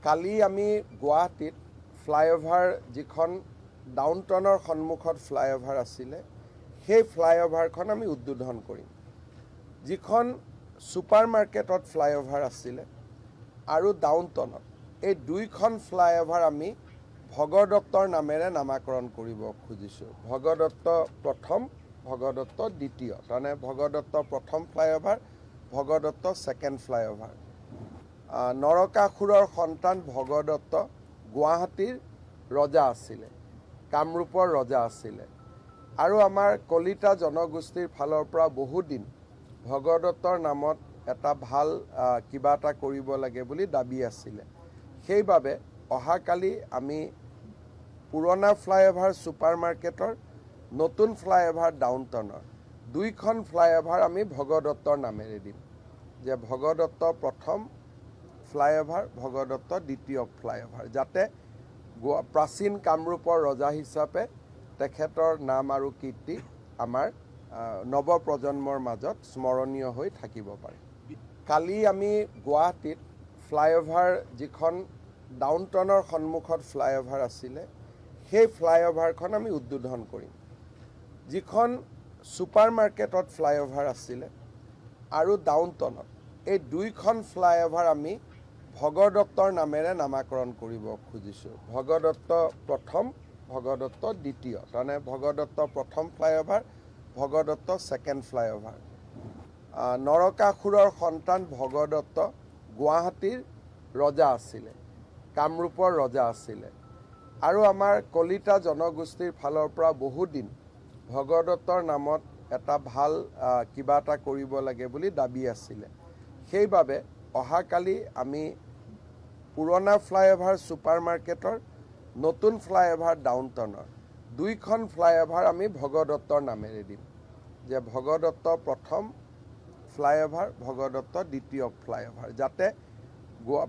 কালি আমি গুৱাহাটীত ফ্লাইঅভাৰ যিখন ডাউনটাউনৰ সন্মুখত ফ্লাইঅভাৰ আছিলে সেই ফ্লাইঅভাৰখন আমি উদ্বোধন কৰিম। যিখন ছুপাৰ মাৰ্কেটত ফ্লাইঅভাৰ আছিলে আৰু ডাউনটাউনত এই দুইখন ফ্লাইঅভাৰ আমি ভগদত্তৰ নামেৰে নামাকৰণ কৰিব খুজিছোঁ। ভগদত্ত প্ৰথম, ভগদত্ত দ্বিতীয়, তাৰমানে ভগদত্ত প্ৰথম ফ্লাইঅভাৰ, ভগদত্ত ছেকেণ্ড ফ্লাইঅভাৰ। নৰকাসুৰৰ সন্তান ভগদত্ত গুৱাহাটীৰ ৰজা আছিলে, কামৰূপৰ ৰজা আছিলে আৰু আমাৰ কলিতা জনগোষ্ঠীৰ ফালৰ পৰা বহুদিন ভগদত্তৰ নামত এটা ভাল কিবা এটা কৰিব লাগে বুলি দাবী আছিলে। সেইবাবে অহাকালি আমি পুৰণা ফ্লাইঅভাৰ ছুপাৰ মাৰ্কেটৰ, নতুন ফ্লাইঅভাৰ ডাউনটাউনৰ দুইখন ফ্লাইঅভাৰ আমি ভগদত্তৰ নামেৰে দিম। যে ভগদত্ত প্ৰথম ফ্লাইঅভাৰ, ভগদত্ত দ্বিতীয় ফ্লাইঅভাৰ, যাতে প্ৰাচীন কামৰূপৰ ৰজা হিচাপে তেখেতৰ নাম আৰু কীৰ্তি আমাৰ নৱপ্ৰজন্মৰ মাজত স্মৰণীয় হৈ থাকিব পাৰে। কালি আমি গুৱাহাটীত ফ্লাইঅভাৰ যিখন ডাউনটাউনৰ সন্মুখত ফ্লাইঅভাৰ আছিলে সেই ফ্লাইঅভাৰখন আমি উদ্বোধন কৰিম। যিখন ছুপাৰ মাৰ্কেটত ফ্লাইঅভাৰ আছিলে আৰু ডাউনটাউনত এই দুইখন ফ্লাইঅভাৰ আমি ভগদত্তৰ নামেৰে নামাকৰণ কৰিব খুজিছোঁ। ভগদত্ত প্ৰথম, ভগদত্ত দ্বিতীয়, তাৰমানে ভগদত্ত প্ৰথম ফ্লাইঅভাৰ, ভগদত্ত ছেকেণ্ড ফ্লাইঅভাৰ। নৰকাসুৰৰ সন্তান ভগদত্ত গুৱাহাটীৰ ৰজা আছিলে, কামৰূপৰ ৰজা আছিলে আৰু আমাৰ কলিতা জনগোষ্ঠীৰ ফালৰ পৰা বহুদিন ভগদত্তৰ নামত এটা ভাল কিবা এটা কৰিব লাগে বুলি দাবী আছিলে। সেইবাবে অহাকালি আমি পুৰণা ফ্লাইঅভাৰ ছুপাৰ মাৰ্কেটৰ, নতুন ফ্লাইঅভাৰ ডাউনটাউনৰ দুইখন ফ্লাইঅভাৰ আমি ভগদত্তৰ নামেৰে দিম। যে ভগদত্ত প্ৰথম ফ্লাইঅভাৰ, ভগদত্ত দ্বিতীয় ফ্লাইঅভাৰ, যাতে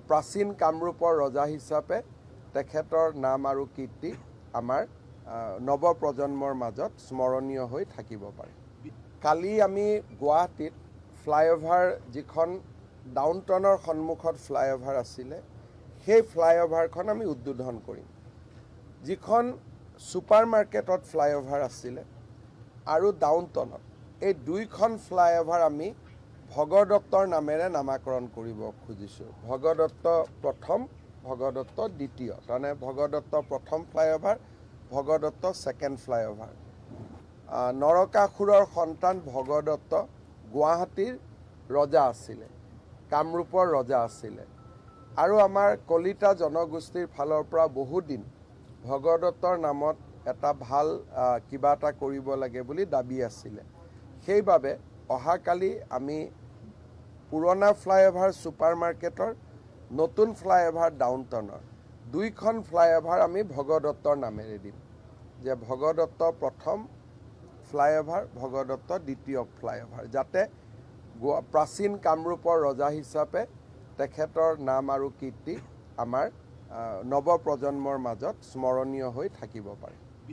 প্ৰাচীন কামৰূপৰ ৰজা হিচাপে তেখেতৰ নাম আৰু কীৰ্তি আমাৰ নৱপ্ৰজন্মৰ মাজত স্মৰণীয় হৈ থাকিব পাৰে। কালি আমি গুৱাহাটীত ফ্লাইঅভাৰ যিখন ডাউনটাউনৰ সন্মুখত ফ্লাইঅভাৰ আছিলে সেই ফ্লাইঅভাৰখন আমি উদ্বোধন কৰিম। যিখন ছুপাৰ মাৰ্কেটত ফ্লাইঅভাৰ আছিলে আৰু ডাউনটাউনত এই দুইখন ফ্লাইঅভাৰ আমি ভগদত্তৰ নামেৰে নামাকৰণ কৰিব খুজিছোঁ। ভগদত্ত প্ৰথম, ভগদত্ত দ্বিতীয়, তাৰমানে ভগদত্ত প্ৰথম ফ্লাইঅভাৰ, ভগদত্ত ছেকেণ্ড ফ্লাইঅভাৰ। নৰকাসুৰৰ সন্তান ভগদত্ত গুৱাহাটীৰ ৰজা আছিলে, কামৰূপৰ ৰজা আছিলে আৰু আমাৰ কলিতা জনগোষ্ঠীৰ ফালৰ পৰা বহুদিন ভগদত্তৰ নামত এটা ভাল কিবা এটা কৰিব লাগে বুলি দাবী আছিলে। সেইবাবে অহাকালি আমি পুৰণা ফ্লাইঅভাৰ ছুপাৰ মাৰ্কেটৰ, নতুন ফ্লাইঅভাৰ ডাউনটাউনৰ দুইখন ফ্লাইঅভাৰ আমি ভগদত্তৰ নামেৰে দিম। যে ভগদত্ত প্ৰথম ফ্লাইঅভাৰ, ভগদত্ত দ্বিতীয় ফ্লাইঅভাৰ, যাতে প্ৰাচীন কামৰূপৰ ৰজা হিচাপে তেখেতৰ নাম আৰু কীৰ্তি আমাৰ নৱপ্ৰজন্মৰ মাজত স্মৰণীয় হৈ থাকিব পাৰে।